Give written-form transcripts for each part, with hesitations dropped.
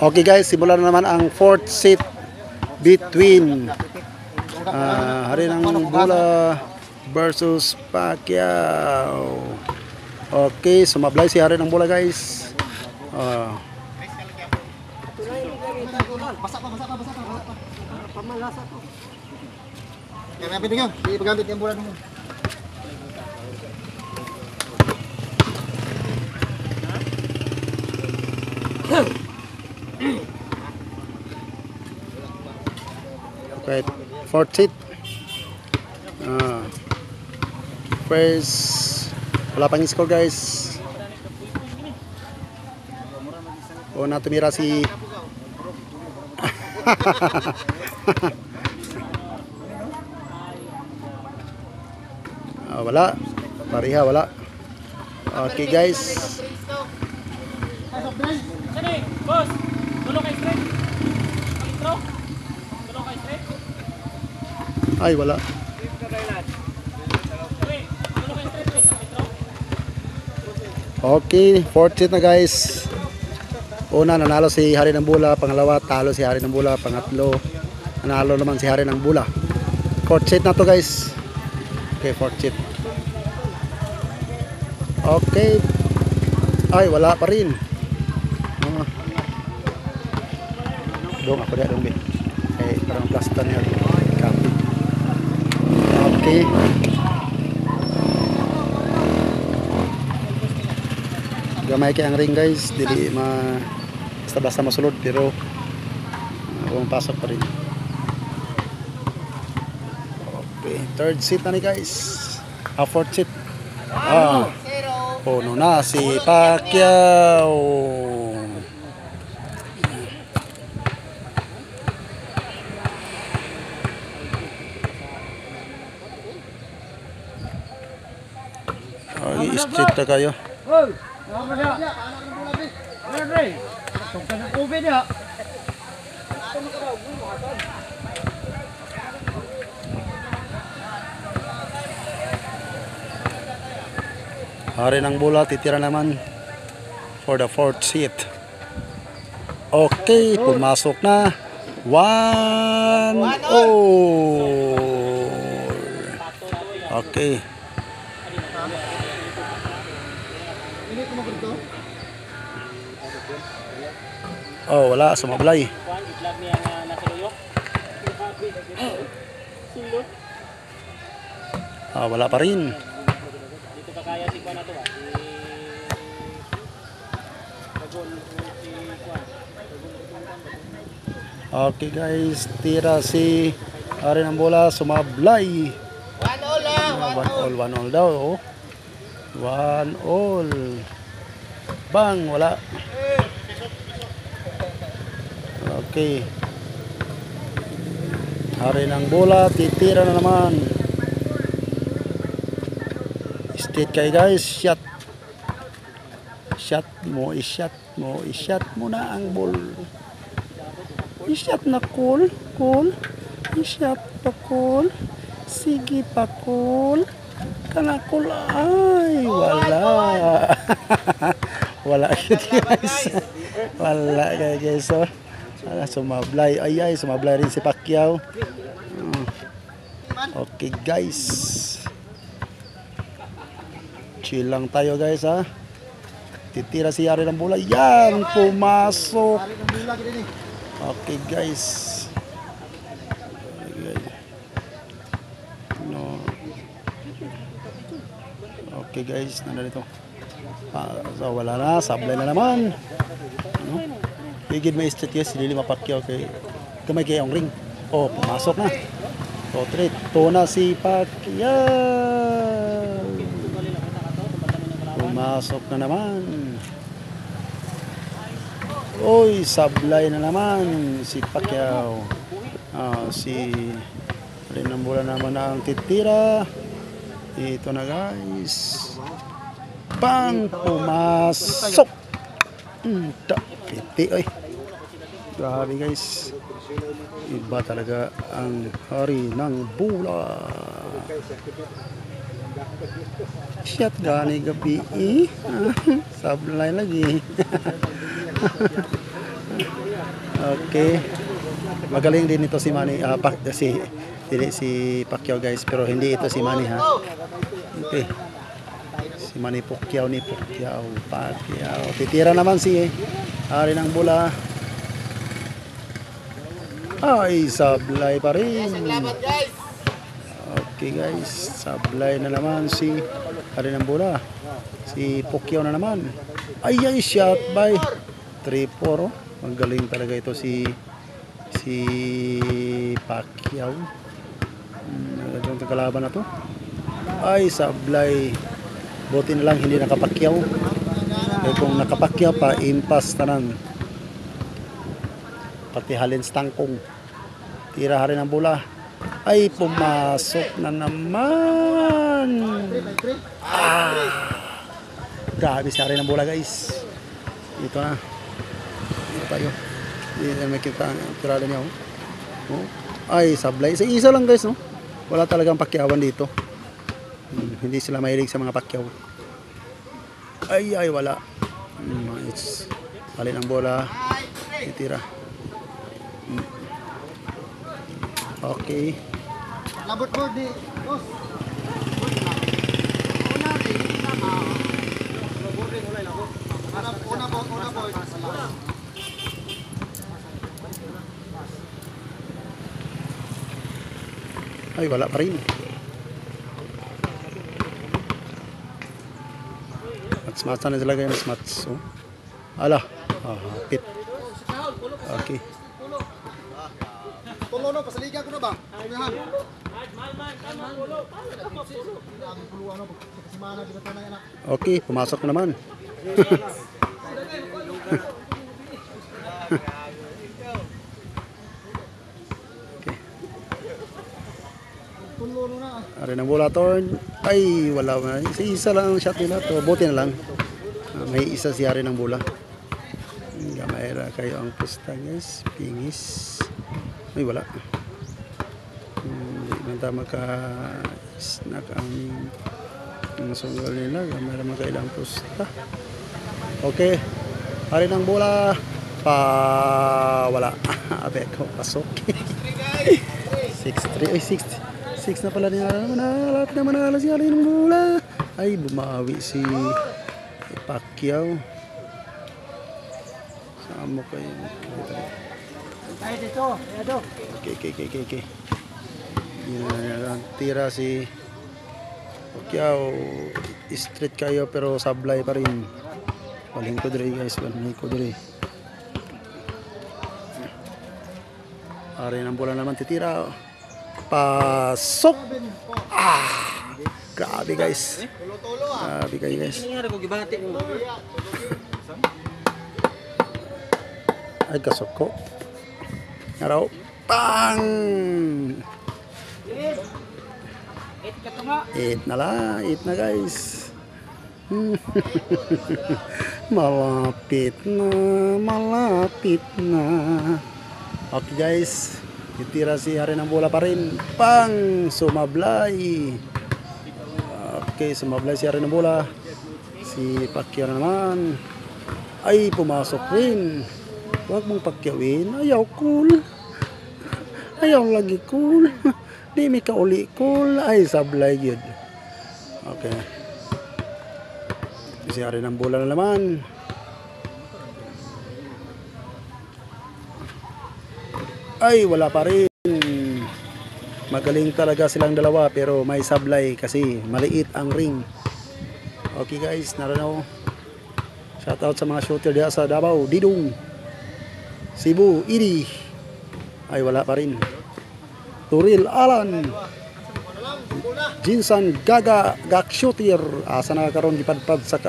Okay guys, simulan na naman ang fourth set between Hari ng Bola versus Pacquiao. Okay, sumablay si Hari ng Bola guys. Basa pa. Pamalasa to. Kaya napitin nyo, ipagamit yung bola nyo. Okay, fourth set. First, wala pang score guys. Na tumira si wala. Pariha, wala. Okay guys. Sini, boss. Tulong kay straight. Intro. Tulong kay straight. Ay, wala. Okay, fourth set na guys. Una, nanalo si Hari ng Bola. Pangalawa, talo si Hari ng Bola. Pangatlo, nanalo naman si Hari ng Bola. Fourth set na to guys. Okay, fourth set. Okay. Ay, wala pa rin. Dong, ako dong bin. Eh, parang plaster niya. Okay. Gamay kay ang ring guys, dili basta masulod pero pasok pa rin. Okay, third set na ni guys. Fourth set. Puno na si Pacquiao. Straight na kayo. Hari ng Bola titira naman for the fourth set. Okay, pumasok na. 1-0. Okay. Oh, wala, sumablay. Wala pa rin. Dito ka kaya si Juan na to ba? Okay guys, tira si Hari ng Bola, sumablay. 1-all daw. Oh. 1-all. Bang, wala. Okay. Hari ng Bola, titira na naman. Straight kayo guys, shot. Shot mo na ang ball. I-shot na cool. I-shot pa cool. Sige pa cool. Kana cool. Ay, wala. Wala guys. Wala guys. So, sumablay. Ay, sumablay rin si Pacquiao. Okay guys. Chill lang tayo guys ha. Titira si Hari ng Bola. Yan, pumasok. Okay guys. Okay guys, nandito. So wala na, sablay na naman. Higid may straight guys, hindi Pacquiao kay kamay kay ang ring. Oh, pumasok na. So straight, na si Pacquiao. Pumasok na naman. Oy, sablay na naman si Pacquiao. Si Hari ng Bola naman ang titira. Ito na guys. Bang, pumasok. Piti oy. Grabe guys. Iba talaga ang Hari ng Bola. Shot gani gabi. Sablay lagi. Okay. Magaling din ito si Manny, si Pacquiao guys, pero hindi ito si Manny ha. Okay. Si Manny Pacquiao ni Pacquiao. Titira naman si Hari ng Bola. Ay, sablay pa rin. Okay guys, sablay na naman si Hari ng Bola. Si Pacquiao na naman. Ay, shot by 3-4. Magaling talaga ito si Pacquiao. Itong kalaban na to. Ay, sablay. Buti na lang hindi nakapakyaw. Eh kung nakapakyaw pa, impas tanan. Pati halin stangkong. Tira Hari ng Bola. Ay, pumasok na naman. Grabe si Hari ng Bola guys. Ito na. Ito tayo. Hindi na makita ang tirada niya. Oh. Ay, sablay. Isa lang guys. No? Wala talagang pakyawan dito. Hindi sila mahilig sa mga pakyaw. Ay, wala. It's Hari ng Bola. Itira. Okay. Labot board di, boss. Una board. Ay, wala pa rin. Match-match na sila kayo. Match-match. So, ala. Hapit. Okay. Tulo no, pasaligan ko na ba? Umihan. Okay, pumasok na naman. Hari ng Bola turn. Ay, wala man. Isa lang ang shot nila. To, buti na lang. May isa si Hari ng Bola. Gamayra kayo ang pusta guys. Pingis. Ay, wala. Hindi man tayo maka-snack ang sunggal nila. Gamayra makailang pusta. Okay. Hari ng Bola. Wala. Abe ko. Pasok. 6-3. Ay, 6 na pala niya. Malapit na manala si Hari ng Bola. Ay, bumawi si Pacquiao. Saan mo kayo? Ay, dito. Okay. Tira si Pacquiao. Straight kayo pero sablay pa rin. Waling ko dire guys. Waling ko dire. Hari ng Bola naman titira. Pasok! Grabe guys. Grabe kayo guys. Ay, kasok ko. Araw. Bang! 8 na lang. 8 na guys. Malapit na. Okay guys. Itira si Hari ng Bola pa rin. Pang! Sumablay. Okay, sumablay si Hari ng Bola. Si Pacquiao naman. Ay, pumasok rin. Huwag mong pakyawin. Ayaw cool. Ayaw lagi cool. Di mi ka uli cool. Ay, sablay yun. Okay. Si Hari ng Bola na naman. Ay, wala pa rin. Magaling talaga silang dalawa pero may sablay kasi maliit ang ring. Okay guys, naroon ako. Shoutout sa mga shooter diya sa Davao, Didong, Cebu, Idi. Ay, wala pa rin. Turil Alan, Jinsan Gaga, Gak Shooter. Asa na karon gipadpad sa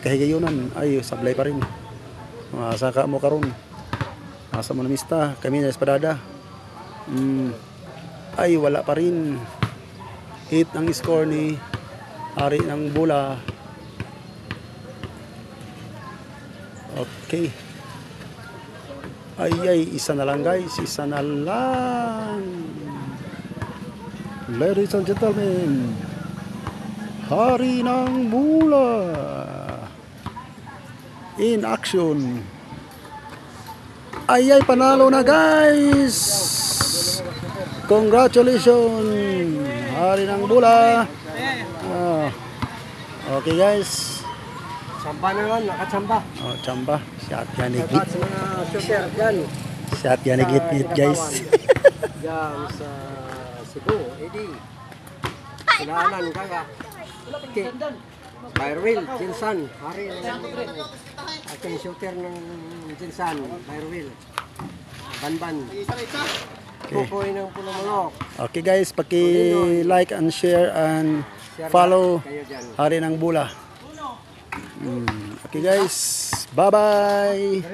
kahigayunan. Ay, sablay pa rin. Asa ka mo karon. Asa mo na mista, kami na espadada. Ay, wala pa rin. 8 ang score ni Hari ng Bola. Okay. Ay, isa na lang guys. Isa na lang. Ladies and gentlemen, Hari ng Bola in action. Ayay, panalo na guys! Congratulations! Hari ng Bula. Ah. Okay guys. Samba naman, nakachamba. Oh, chamba. Shot yan Dapat higit. sa mga shooter dyan. Shot yan higit guys. Diyan sa Cebu, Edi. Silaanan kaya. Byrwil, Jinsan. Hari ng ating shooter ng Jinsan, Byrwil. Banban. Kukoy ng Puno-Manok. Okay guys, paki-like and share and follow Kayo dyan. Hari ng Bula. Okay guys, bye-bye!